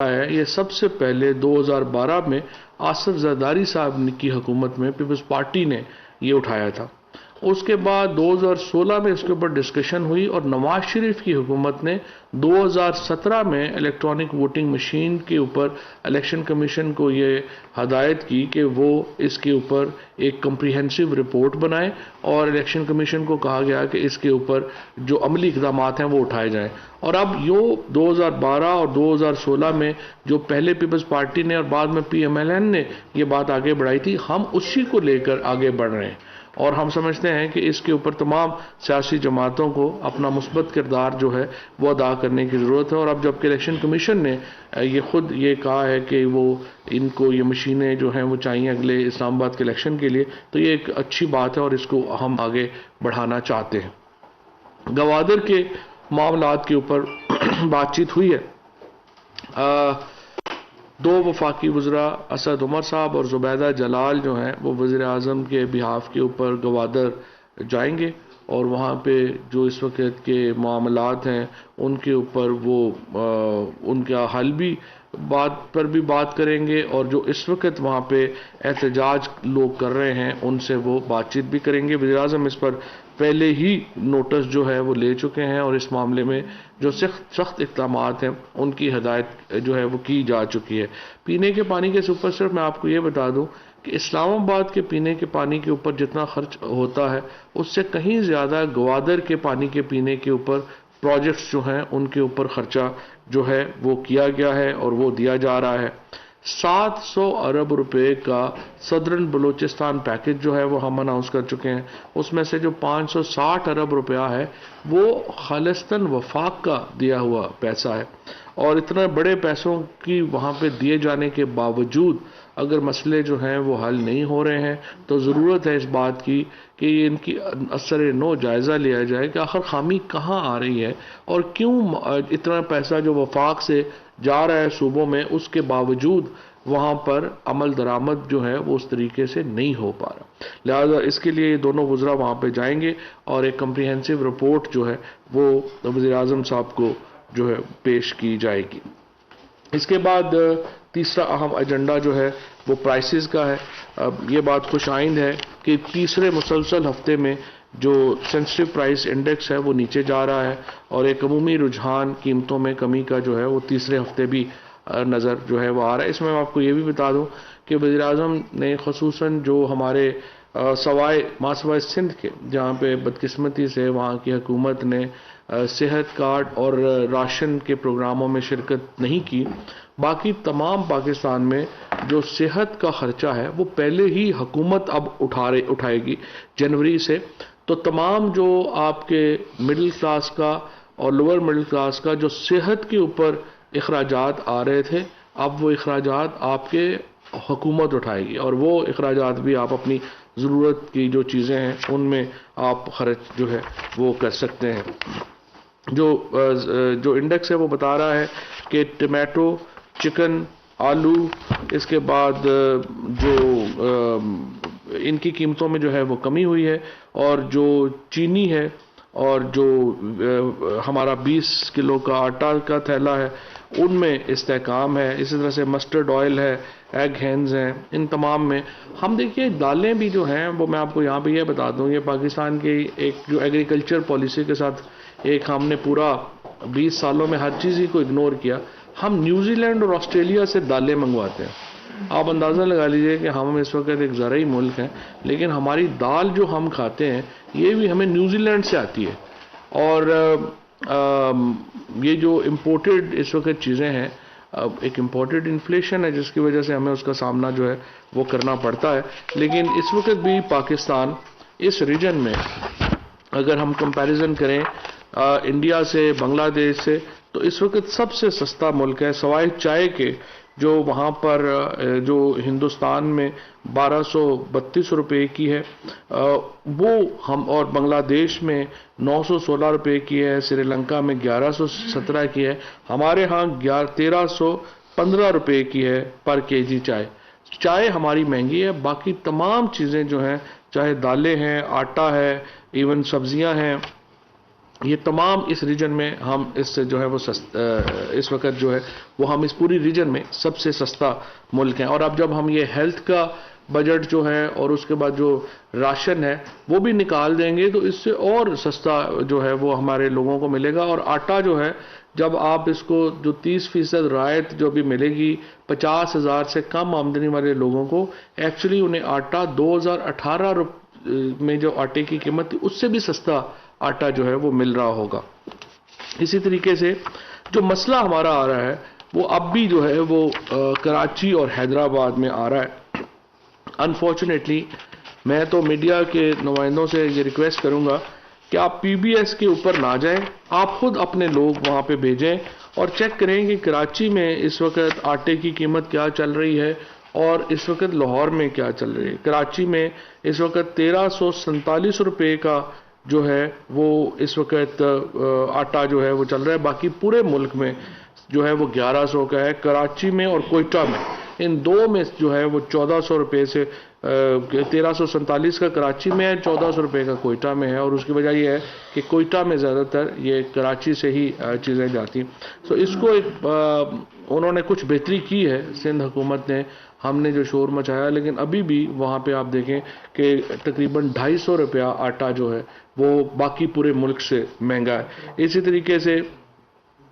ہے یہ سب سے پہلے 2012 میں آصف زرداری صاحب کی حکومت میں پیپلز پارٹی نے یہ اٹھایا تھا. اس کے بعد 2016 میں اس کے اوپر ڈسکشن ہوئی اور نواز شریف کی حکومت نے 2017 میں الیکٹرانک ووٹنگ مشین کے اوپر الیکشن کمیشن کو یہ ہدایت کی کہ وہ اس کے اوپر ایک کمپریہنسو رپورٹ بنائے اور الیکشن کمیشن کو کہا گیا کہ اس کے اوپر جو عملی اقدامات ہیں وہ اٹھائے جائیں. اور اب 2012 اور 2016 میں جو پہلے پیپلز پارٹی نے اور بعد میں پی ایم ایل این نے یہ بات آگے بڑھائی تھی، ہم اسی کو لے کر آگے بڑھ رہے ہیں اور ہم سمجھتے ہیں کہ اس کے اوپر تمام سیاسی جماعتوں کو اپنا مثبت کردار جو ہے وہ ادا کرنے کی ضرورت ہے. اور اب جب کہ الیکشن کمیشن نے یہ خود یہ کہا ہے کہ وہ ان کو یہ مشینیں جو ہیں وہ چاہیے اگلے اسلام آباد کے الیکشن کے لیے، تو یہ ایک اچھی بات ہے اور اس کو ہم آگے بڑھانا چاہتے ہیں. گوادر کے معاملات کے اوپر بات چیت ہوئی ہے. دو وفاقی وزراء اسد عمر صاحب اور زبیدہ جلال جو ہیں وہ وزیر اعظم کے بہاف کے اوپر گوادر جائیں گے اور وہاں پہ جو اس وقت کے معاملات ہیں ان کے اوپر وہ ان کا حل بھی بات کریں گے اور جو اس وقت وہاں پہ احتجاج لوگ کر رہے ہیں ان سے وہ بات چیت بھی کریں گے. وزیر اعظم اس پر پہلے ہی نوٹس جو ہے وہ لے چکے ہیں اور اس معاملے میں جو سخت اقدامات ہیں ان کی ہدایت جو ہے وہ کی جا چکی ہے. پینے کے پانی کے اوپر صرف میں آپ کو یہ بتا دوں کہ اسلام آباد کے پینے کے پانی کے اوپر جتنا خرچ ہوتا ہے اس سے کہیں زیادہ گوادر کے پانی کے پینے کے اوپر پروجیکٹس جو ہیں ان کے اوپر خرچہ جو ہے وہ کیا گیا ہے اور وہ دیا جا رہا ہے. 700 ارب روپے کا صدرن بلوچستان پیکج جو ہے وہ ہم اناؤنس کر چکے ہیں. اس میں سے جو 560 ارب روپیہ ہے وہ خالصتاً وفاق کا دیا ہوا پیسہ ہے اور اتنے بڑے پیسوں کی وہاں پہ دیے جانے کے باوجود اگر مسئلے جو ہیں وہ حل نہیں ہو رہے ہیں تو ضرورت ہے اس بات کی کہ ان کی اثر نو جائزہ لیا جائے کہ آخر خامی کہاں آ رہی ہے اور کیوں اتنا پیسہ جو وفاق سے جا رہا ہے صوبوں میں اس کے باوجود وہاں پر عمل درآمد جو ہے وہ اس طریقے سے نہیں ہو پا رہا. لہذا اس کے لیے یہ دونوں وزراء وہاں پہ جائیں گے اور ایک کمپریہنسو رپورٹ جو ہے وہ وزیر اعظم صاحب کو جو ہے پیش کی جائے گی. اس کے بعد تیسرا اہم ایجنڈا جو ہے وہ پرائسز کا ہے. یہ بات خوش آئند ہے کہ تیسرے مسلسل ہفتے میں جو سینسٹیو پرائس انڈیکس ہے وہ نیچے جا رہا ہے اور ایک عمومی رجحان قیمتوں میں کمی کا جو ہے وہ تیسرے ہفتے بھی نظر جو ہے وہ آ رہا ہے. اس میں آپ کو یہ بھی بتا دوں کہ وزیر اعظم نے خصوصاً جو ہمارے سوائے سندھ کے جہاں پہ بدقسمتی سے وہاں کی حکومت نے صحت کارڈ اور راشن کے پروگراموں میں شرکت نہیں کی، باقی تمام پاکستان میں جو صحت کا خرچہ ہے وہ پہلے ہی حکومت اب اٹھائے گی جنوری سے. تو تمام جو آپ کے مڈل کلاس کا اور لوور مڈل کلاس کا جو صحت کے اوپر اخراجات آ رہے تھے اب وہ اخراجات آپ کے حکومت اٹھائے گی اور وہ اخراجات بھی آپ اپنی ضرورت کی جو چیزیں ہیں ان میں آپ خرچ جو ہے وہ کر سکتے ہیں. جو انڈیکس ہے وہ بتا رہا ہے کہ ٹمیٹو، چکن، آلو، اس کے بعد جو ان کی قیمتوں میں جو ہے وہ کمی ہوئی ہے اور جو چینی ہے اور جو ہمارا 20 کلو کا آٹا کا تھیلا ہے ان میں استحکام ہے. اسی طرح سے مسٹرڈ آئل ہے، ایگ ہینز ہیں، ان تمام میں ہم دیکھیے دالیں بھی جو ہیں وہ میں آپ کو یہاں پہ یہ بتا دوں یہ پاکستان کی ایک جو ایگریکلچر پالیسی کے ساتھ ایک ہم نے پورا 20 سالوں میں ہر چیز ہی کو اگنور کیا. ہم نیوزی لینڈ اور آسٹریلیا سے دالیں منگواتے ہیں. آپ اندازہ لگا لیجئے کہ ہم اس وقت ایک زرعی ملک ہیں لیکن ہماری دال جو ہم کھاتے ہیں یہ بھی ہمیں نیوزی لینڈ سے آتی ہے اور یہ جو امپورٹڈ اس وقت چیزیں ہیں ایک امپورٹڈ انفلیشن ہے جس کی وجہ سے ہمیں اس کا سامنا جو ہے وہ کرنا پڑتا ہے. لیکن اس وقت بھی پاکستان اس ریجن میں اگر ہم کمپیریزن کریں انڈیا سے، بنگلہ دیش سے، تو اس وقت سب سے سستا ملک ہے سوائے چائے کے. جو وہاں پر جو ہندوستان میں 1232 روپے کی ہے وہ ہم اور بنگلہ دیش میں 916 روپے کی ہے، سری لنکا میں 1117 کی ہے، ہمارے ہاں 1315 روپے کی ہے پر کے جی چائے ہماری مہنگی ہے. باقی تمام چیزیں جو ہیں چاہے دالیں ہیں، آٹا ہے، ایون سبزیاں ہیں، یہ تمام اس ریجن میں ہم اس سے جو ہے وہ اس وقت جو ہے وہ ہم اس پوری ریجن میں سب سے سستا ملک ہیں. اور اب جب ہم یہ ہیلتھ کا بجٹ جو ہے اور اس کے بعد جو راشن ہے وہ بھی نکال دیں گے تو اس سے اور سستا جو ہے وہ ہمارے لوگوں کو ملے گا. اور آٹا جو ہے جب آپ اس کو جو 30% رعایت جو بھی ملے گی 50,000 سے کم آمدنی والے لوگوں کو، ایکچولی انہیں آٹا 2018 میں جو آٹے کی قیمت تھی اس سے بھی سستا آٹا جو ہے وہ مل رہا ہوگا. اسی طریقے سے جو مسئلہ ہمارا آ رہا ہے وہ اب بھی جو ہے وہ کراچی اور حیدرآباد میں آ رہا ہے. انفارچونیٹلی میں تو میڈیا کے نمائندوں سے یہ ریکویسٹ کروں گا کہ آپ پی بی ایس کے اوپر نہ جائیں، آپ خود اپنے لوگ وہاں پہ بھیجیں اور چیک کریں کہ کراچی میں اس وقت آٹے کی قیمت کیا چل رہی ہے اور اس وقت لاہور میں کیا چل رہی ہے. کراچی میں اس وقت 1347 روپے کا جو ہے وہ اس وقت آٹا جو ہے وہ چل رہا ہے. باقی پورے ملک میں جو ہے وہ 1100 کا ہے. کراچی میں اور کوئٹہ میں ان دو میں جو ہے وہ 1400 روپے سے 1347 کا کراچی میں ہے، 1400 روپے کا کوئٹہ میں ہے. اور اس کی وجہ یہ ہے کہ کوئٹہ میں زیادہ تر یہ کراچی سے ہی چیزیں جاتی ہیں. تو اس کو انہوں نے کچھ بہتری کی ہے سندھ حکومت نے، ہم نے جو شور مچایا، لیکن ابھی بھی وہاں پہ آپ دیکھیں کہ تقریباً 250 روپیہ آٹا جو ہے وہ باقی پورے ملک سے مہنگا ہے. اسی طریقے سے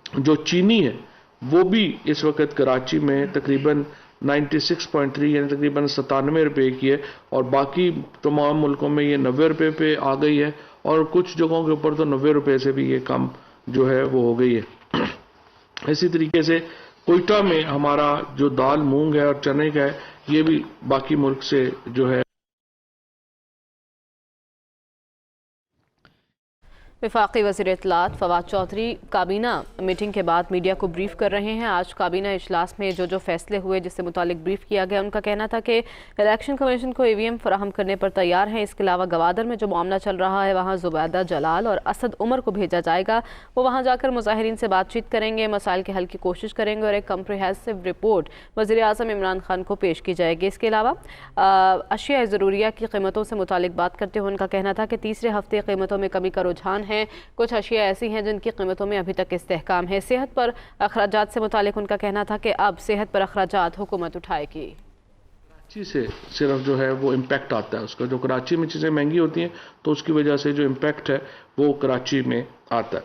جو چینی ہے وہ بھی اس وقت کراچی میں تقریباً 96.3 یعنی تقریباً 97 روپے کی ہے، اور باقی تمام ملکوں میں یہ 90 روپے پہ آ گئی ہے، اور کچھ جگہوں کے اوپر تو 90 روپے سے بھی یہ کم جو ہے وہ ہو گئی ہے. اسی طریقے سے کوئٹہ میں ہمارا جو دال مونگ ہے اور چنے کا ہے یہ بھی باقی ملک سے جو ہے. وفاقی وزیر اطلاعات فواد چودھری کابینہ میٹنگ کے بعد میڈیا کو بریف کر رہے ہیں. آج کابینہ اجلاس میں جو فیصلے ہوئے جس سے متعلق بریف کیا گیا، ان کا کہنا تھا کہ الیکشن کمیشن کو EVM فراہم کرنے پر تیار ہیں. اس کے علاوہ گوادر میں جو معاملہ چل رہا ہے وہاں زبیدہ جلال اور اسد عمر کو بھیجا جائے گا. وہ وہاں جا کر مظاہرین سے بات چیت کریں گے، مسائل کے حل کی کوشش کریں گے اور ایک کمپریہنسو رپورٹ وزیر اعظم عمران خان کو پیش کی جائے گی. اس کے علاوہ اشیاء ضروریہ کی قیمتوں سے متعلق بات کرتے ہوئے ان کا کہنا تھا کہ تیسرے ہفتے قیمتوں میں کمی کا رجحان ہے. کچھ اشیاء ایسی ہیں جن کی قیمتوں میں ابھی تک استحکام ہے. صحت پر اخراجات سے متعلق ان کا کہنا تھا کہ اب صحت پر اخراجات حکومت اٹھائے گی. کراچی سے صرف جو ہے وہ امپیکٹ آتا ہے اس کا، جو کراچی میں چیزیں مہنگی ہوتی ہیں تو اس کی وجہ سے جو امپیکٹ ہے وہ کراچی میں آتا ہے.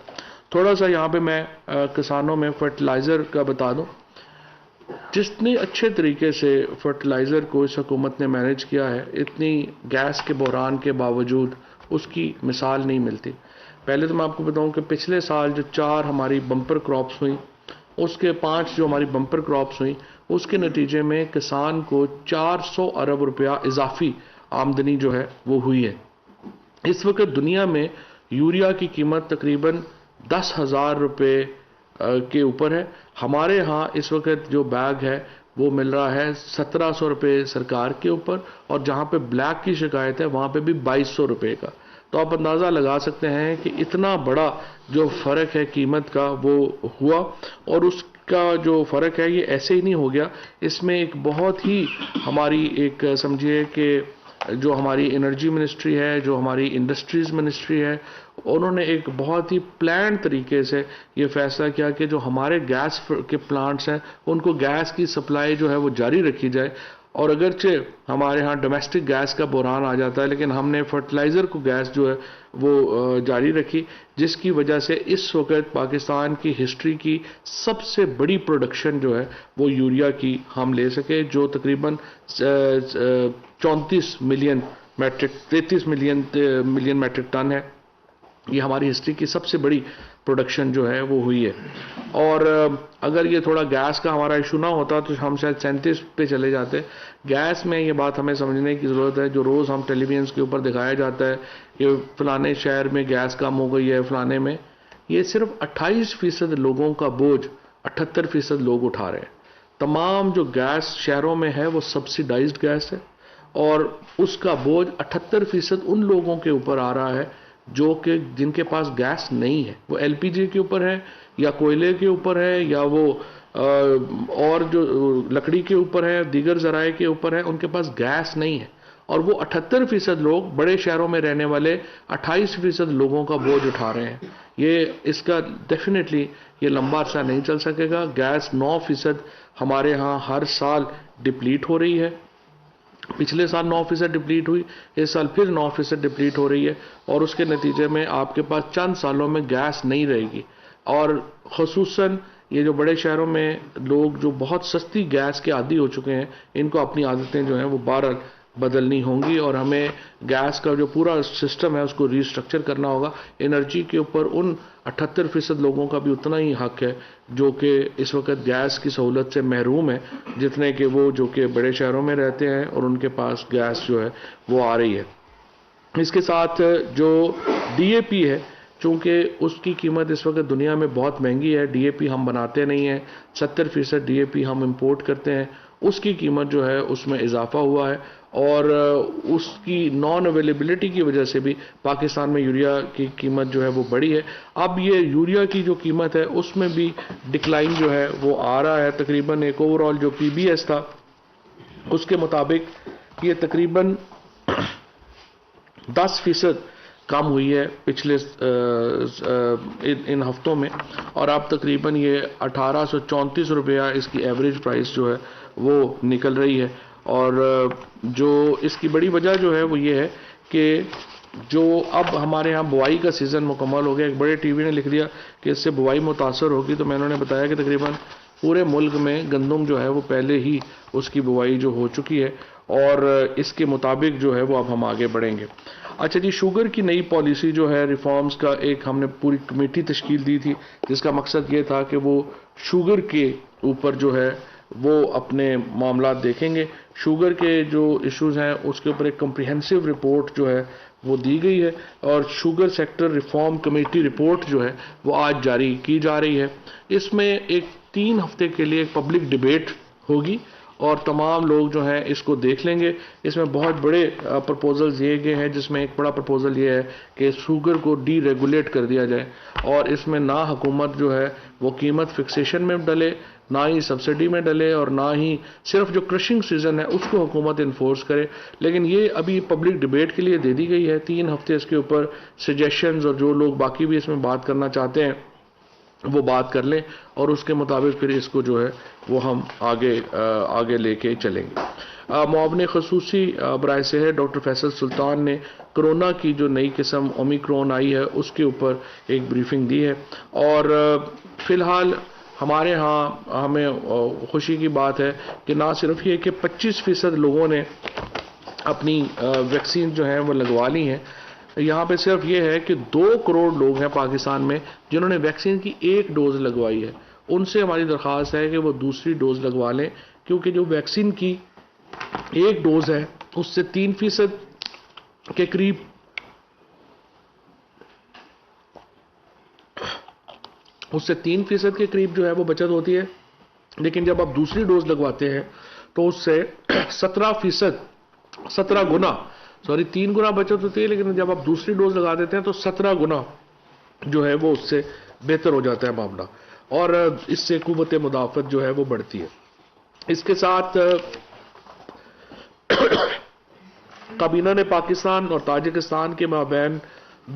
تھوڑا سا یہاں پہ میں کسانوں میں فرٹیلائزر کا بتا دوں. جتنے اچھے طریقے سے فرٹیلائزر کو اس حکومت نے مینیج کیا ہے، اتنی گیس کے بحران کے باوجود اس کی مثال نہیں ملتی. پہلے تو میں آپ کو بتاؤں کہ پچھلے سال جو 4 ہماری بمپر کراپس ہوئیں، اس کے 5 جو ہماری بمپر کراپس ہوئیں، اس کے نتیجے میں کسان کو 400 ارب روپیہ اضافی آمدنی جو ہے وہ ہوئی ہے. اس وقت دنیا میں یوریا کی قیمت تقریباً 10,000 روپے کے اوپر ہے. ہمارے ہاں اس وقت جو بیگ ہے وہ مل رہا ہے 1700 روپے سرکار کے اوپر، اور جہاں پہ بلیک کی شکایت ہے وہاں پہ بھی 2200 روپے کا. تو آپ اندازہ لگا سکتے ہیں کہ اتنا بڑا جو فرق ہے قیمت کا وہ ہوا. اور اس کا جو فرق ہے یہ ایسے ہی نہیں ہو گیا، اس میں ایک بہت ہی ہماری ایک سمجھیے کہ جو ہماری انرجی منسٹری ہے، جو ہماری انڈسٹریز منسٹری ہے، انہوں نے ایک بہت ہی پلان طریقے سے یہ فیصلہ کیا کہ جو ہمارے گیس کے پلانٹس ہیں ان کو گیس کی سپلائی جو ہے وہ جاری رکھی جائے. اور اگرچہ ہمارے ہاں ڈومیسٹک گیس کا بحران آ جاتا ہے، لیکن ہم نے فرٹیلائزر کو گیس جو ہے وہ جاری رکھی، جس کی وجہ سے اس وقت پاکستان کی ہسٹری کی سب سے بڑی پروڈکشن جو ہے وہ یوریا کی ہم لے سکے، جو تقریباً 34 ملین میٹرک ٹن ہے. یہ ہماری ہسٹری کی سب سے بڑی پروڈکشن جو ہے وہ ہوئی ہے. اور اگر یہ تھوڑا گیس کا ہمارا ایشو نہ ہوتا تو ہم شاید 37 پہ چلے جاتے. گیس میں یہ بات ہمیں سمجھنے کی ضرورت ہے، جو روز ہم ٹیلی ویژنس کے اوپر دکھایا جاتا ہے کہ فلانے شہر میں گیس کم ہو گئی ہے، فلانے میں، یہ صرف 28% لوگوں کا بوجھ 78% لوگ اٹھا رہے ہیں. تمام جو گیس شہروں میں ہے وہ سبسیڈائزڈ گیس ہے، اور اس کا بوجھ 78% ان لوگوں کے اوپر آ رہا ہے جو کہ جن کے پاس گیس نہیں ہے. وہ LPG کے اوپر ہے یا کوئلے کے اوپر ہے یا وہ اور جو لکڑی کے اوپر ہے، دیگر ذرائع کے اوپر ہے، ان کے پاس گیس نہیں ہے. اور وہ 78% لوگ بڑے شہروں میں رہنے والے 28% لوگوں کا بوجھ اٹھا رہے ہیں. یہ اس کا ڈیفینیٹلی یہ لمبا عرصہ نہیں چل سکے گا. گیس 9% ہمارے ہاں ہر سال ڈپلیٹ ہو رہی ہے. پچھلے سال 9% ڈپلیٹ ہوئی, اس سال پھر 9% ڈپلیٹ ہو رہی ہے, اور اس کے نتیجے میں آپ کے پاس چند سالوں میں گیس نہیں رہے گی. اور خصوصاً یہ جو بڑے شہروں میں لوگ جو بہت سستی گیس کے عادی ہو چکے ہیں, ان کو اپنی عادتیں جو ہیں وہ بہرحال بدلنی ہوں گی, اور ہمیں گیس کا جو پورا سسٹم ہے اس کو ری سٹرکچر کرنا ہوگا. انرجی کے اوپر ان 78% لوگوں کا بھی اتنا ہی حق ہے جو کہ اس وقت گیس کی سہولت سے محروم ہے, جتنے کہ وہ جو کہ بڑے شہروں میں رہتے ہیں اور ان کے پاس گیس جو ہے وہ آ رہی ہے. اس کے ساتھ جو ڈی اے پی ہے, چونکہ اس کی قیمت اس وقت دنیا میں بہت مہنگی ہے, ڈی اے پی ہم بناتے نہیں ہیں, 70% ڈی اے پی ہم امپورٹ کرتے ہیں, اس کی قیمت جو ہے اس میں اضافہ ہوا ہے, اور اس کی نان اویلیبلٹی کی وجہ سے بھی پاکستان میں یوریا کی قیمت جو ہے وہ بڑھی ہے. اب یہ یوریا کی جو قیمت ہے اس میں بھی ڈکلائن جو ہے وہ آ رہا ہے. تقریباً ایک اوور آل جو پی بی ایس تھا اس کے مطابق یہ تقریباً 10% کم ہوئی ہے پچھلے ان ہفتوں میں, اور اب تقریباً یہ 1834 روپیہ اس کی ایوریج پرائس جو ہے وہ نکل رہی ہے. اور جو اس کی بڑی وجہ جو ہے وہ یہ ہے کہ جو اب ہمارے ہاں بوائی کا سیزن مکمل ہو گیا. ایک بڑے ٹی وی نے لکھ دیا کہ اس سے بوائی متاثر ہوگی, تو میں نے بتایا کہ تقریباً پورے ملک میں گندم جو ہے وہ پہلے ہی اس کی بوائی جو ہو چکی ہے, اور اس کے مطابق جو ہے وہ اب ہم آگے بڑھیں گے. اچھا جی, شوگر کی نئی پالیسی جو ہے ریفارمز کا ایک ہم نے پوری کمیٹی تشکیل دی تھی, جس کا مقصد یہ تھا کہ وہ شوگر کے اوپر جو ہے وہ اپنے معاملات دیکھیں گے. شوگر کے جو ایشوز ہیں اس کے اوپر ایک کمپریہنسو رپورٹ جو ہے وہ دی گئی ہے, اور sugar sector reform committee report جو ہے وہ آج جاری کی جا رہی ہے. اس میں ایک 3 ہفتے کے لیے ایک پبلک ڈیبیٹ ہوگی, اور تمام لوگ جو ہیں اس کو دیکھ لیں گے. اس میں بہت بڑے پرپوزلز دیے گئے ہیں, جس میں ایک بڑا پرپوزل یہ ہے کہ شوگر کو ڈی ریگولیٹ کر دیا جائے, اور اس میں نہ حکومت جو ہے وہ قیمت فکسیشن میں ڈلے, نہ ہی سبسڈی میں ڈلے, اور نہ ہی صرف جو کرشنگ سیزن ہے اس کو حکومت انفورس کرے. لیکن یہ ابھی پبلک ڈیبیٹ کے لیے دے دی گئی ہے. 3 ہفتے اس کے اوپر سجیشنز, اور جو لوگ باقی بھی اس میں بات کرنا چاہتے ہیں وہ بات کر لیں, اور اس کے مطابق پھر اس کو جو ہے وہ ہم آگے لے کے چلیں گے. معاون خصوصی برائے صحت ڈاکٹر فیصل سلطان نے کرونا کی جو نئی قسم اومیکرون آئی ہے اس کے اوپر ایک بریفنگ دی ہے, اور فی الحال ہمارے ہاں ہمیں خوشی کی بات ہے کہ نہ صرف یہ کہ 25% لوگوں نے اپنی ویکسین جو ہیں وہ لگوا لی ہیں, یہاں پہ صرف یہ ہے کہ 2 کروڑ لوگ ہیں پاکستان میں جنہوں نے ویکسین کی 1 ڈوز لگوائی ہے. ان سے ہماری درخواست ہے کہ وہ دوسری ڈوز لگوا لیں, کیونکہ جو ویکسین کی 1 ڈوز ہے اس سے 3% کے قریب جو ہے وہ بچت ہوتی ہے. لیکن جب آپ دوسری ڈوز لگواتے ہیں تو اس سے 17 گنا 3 گنا بچت ہوتی ہے, لیکن جب آپ دوسری ڈوز لگا دیتے ہیں تو 17 گنا جو ہے وہ اس سے بہتر ہو جاتا ہے معاملہ, اور اس سے قوت مدافعت جو ہے وہ بڑھتی ہے. اس کے ساتھ کابینہ نے پاکستان اور تاجکستان کے مابین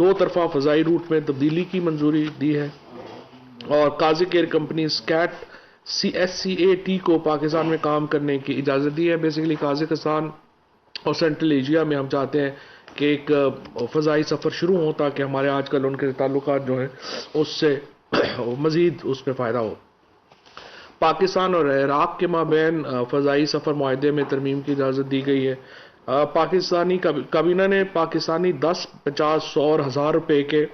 2 طرفہ فضائی روٹ میں تبدیلی کی منظوری دی ہے, اور کازک ایئر کمپنی سکیٹ SCAT کو پاکستان میں کام کرنے کی اجازت دی ہے. بیسیکلی کازکستان اور سینٹرل ایشیا میں ہم چاہتے ہیں کہ ایک فضائی سفر شروع ہو, تاکہ ہمارے آج کل ان کے تعلقات جو ہیں اس سے مزید اس پہ فائدہ ہو. پاکستان اور عراق کے مابین فضائی سفر معاہدے میں ترمیم کی اجازت دی گئی ہے. پاکستانی کابینہ نے پاکستانی 10, 50, 100 اور 1000 روپے کے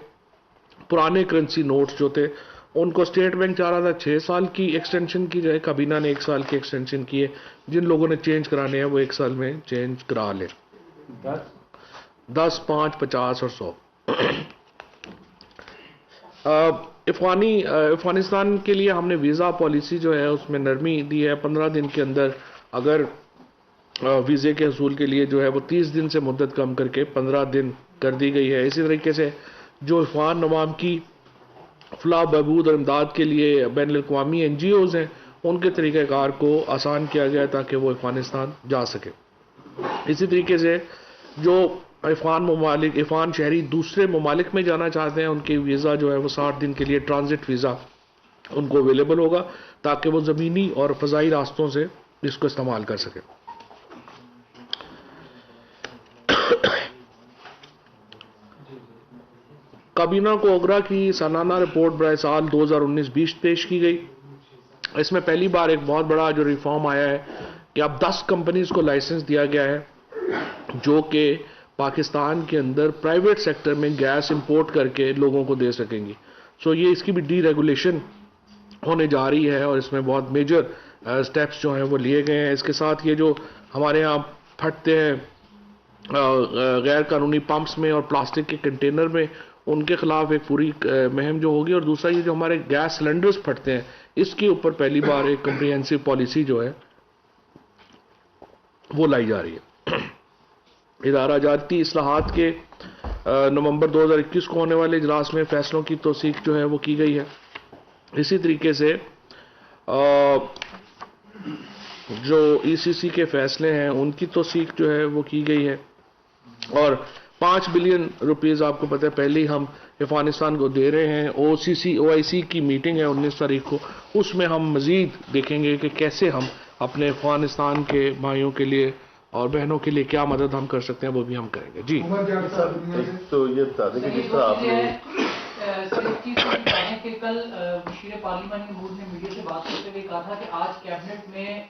پرانے کرنسی نوٹس جو تھے ان کو اسٹیٹ بینک چاہ رہا تھا 6 سال کی ایکسٹینشن کی جائے, کابینہ نے 1 سال کی ایکسٹینشن کی ہے. جن لوگوں نے چینج کرانے ہیں وہ 1 سال میں چینج کرا لیں. 10, 5, 50 اور 100. افغانستان کے لیے ہم نے ویزا پالیسی جو ہے اس میں نرمی دی ہے. 15 دن کے اندر اگر ویزے کے حصول کے لیے جو ہے وہ 30 دن سے مدت کم کر کے 15 دن کر دی گئی ہے. اسی طریقے سے جو افغان عوام کی فلاح بہبود اور امداد کے لیے بین الاقوامی NGOs ہیں ان کے طریقہ کار کو آسان کیا گیا تاکہ وہ افغانستان جا سکے. اسی طریقے سے جو افغان ممالک، افغان شہری دوسرے ممالک میں جانا چاہتے ہیں، ان کے ویزا جو ہے وہ 60 دن کے لیے ٹرانزٹ ویزا ان کو اویلیبل ہوگا تاکہ وہ زمینی اور فضائی راستوں سے اس کو استعمال کر سکیں۔ کابینہ کو اوگرا کی سالانہ رپورٹ برائے سال 2019-20 پیش کی گئی۔ اس میں پہلی بار ایک بہت بڑا جو ریفارم آیا ہے کہ اب 10 کمپنیز کو لائسنس دیا گیا ہے جو کہ پاکستان کے اندر پرائیویٹ سیکٹر میں گیس امپورٹ کر کے لوگوں کو دے سکیں گی۔ سو یہ اس کی بھی ڈی ریگولیشن ہونے جا رہی ہے اور اس میں بہت میجر سٹیپس جو ہیں وہ لیے گئے ہیں۔ اس کے ساتھ یہ جو ہمارے یہاں پھٹتے ہیں غیر قانونی پمپس میں اور پلاسٹک کے کنٹینر میں، ان کے خلاف ایک پوری مہم جو ہوگی، اور دوسرا یہ جو ہمارے گیس سلنڈرز پھٹتے ہیں اس کے اوپر پہلی بار ایک کمپریہنسو پالیسی جو ہے وہ لائی جا رہی ہے۔ ادارہ جاتی اصلاحات کے نومبر 2021 کو ہونے والے اجلاس میں فیصلوں کی توثیق جو ہے وہ کی گئی ہے۔ اسی طریقے سے جو ای سی سی کے فیصلے ہیں ان کی توثیق جو ہے وہ کی گئی ہے، اور 5 بلین روپیز آپ کو پتہ ہے پہلے ہی ہم افغانستان کو دے رہے ہیں۔ او آئی سی کی میٹنگ ہے 19 تاریخ کو، اس میں ہم مزید دیکھیں گے کہ کیسے ہم اپنے افغانستان کے بھائیوں کے لیے اور بہنوں کے لیے کیا مدد ہم کر سکتے ہیں، وہ بھی ہم کریں گے۔ جی تو یہ بتا دیں کہ جس طرح آپ نے کہ کل مشیر پارلیمانی امور نے میڈیا سے بات کرتے ہوئے کہا تھا کہ آج کیبنٹ میں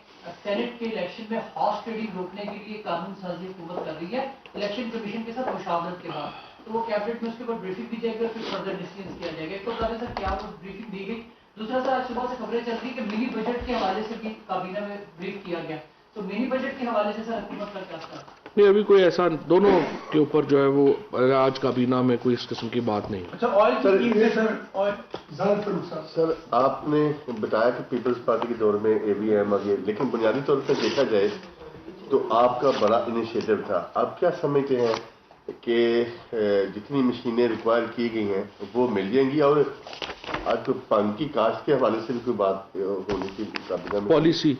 سینٹ کے الیکشن میں ہارس ٹریڈنگ روکنے کے لیے قانون سازی حکومت کر رہی ہے الیکشن کمیشن کے ساتھ مشاورت کے بعد، تو وہ کیبنٹ میں اس کے اوپر بریفنگ دی جائے گی اور پھر فردر ڈسکس کیا جائے گا۔ ایک تو بتا دیں سر کیا وہ بریفنگ دی گئی؟ دوسرا سر آج صبح سے خبریں چل رہی کہ منی بجٹ کے حوالے سے بھی کابینہ میں بریف کیا گیا، تو منی بجٹ کے حوالے سے سر حکومت کا کیا سر؟ نہیں، ابھی کوئی ایسا دونوں کے اوپر جو ہے وہ آج کابینہ میں کوئی اس قسم کی بات نہیں ہے۔ سر آپ نے بتایا کہ پیپلز پارٹی کے دور میں اے وی ایم آ گئے، لیکن بنیادی طور پر دیکھا جائے تو آپ کا بڑا انیشیٹو تھا۔ آپ کیا سمجھتے ہیں کہ جتنی مشینیں ریکوائر کی گئی ہیں وہ مل جائیں گی، اور آج تو پانی کی کاشت کے حوالے سے بھی کوئی بات ہونے کی کابینہ میں پالیسی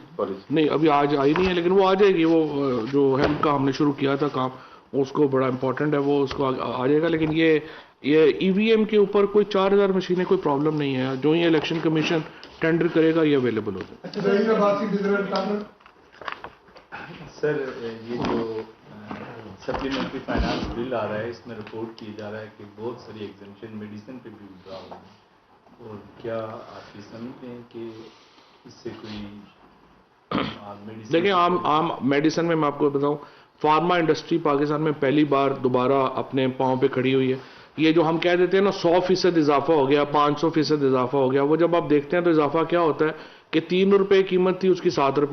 نہیں ابھی آج آئی نہیں ہے، لیکن وہ آ جائے گی۔ وہ جو ہیلپ کا ہم نے شروع کیا تھا کام، اس کو بڑا امپورٹنٹ ہے، وہ اس کو آ جائے گا۔ لیکن یہ ای وی ایم کے اوپر کوئی 4000 مشینیں کوئی پرابلم نہیں ہے، جو ہی الیکشن کمیشن ٹینڈر کرے گا یہ اویلیبل ہو جائے گا۔ سر یہ جو سپلیمنٹری فائنانس بل آ رہا ہے، اس میں رپورٹ کیا جا رہا ہے کہ بہت ساری ایگزمپشن میڈیسن پہ بھی ڈرا ہو رہی ہے، اور کیا آپ یہ سمجھتے ہیں کہ اس سے کوئی دیکھیں عام میڈیسن میں آپ کو بتاؤں، فارما انڈسٹری پاکستان میں پہلی بار دوبارہ اپنے پاؤں پہ کھڑی ہوئی ہے۔ یہ جو ہم کہہ دیتے ہیں نا 100% اضافہ ہو گیا، 500% اضافہ ہو گیا، وہ جب آپ دیکھتے ہیں تو اضافہ کیا ہوتا ہے کہ 3 روپے قیمت تھی اس کی 7 روپے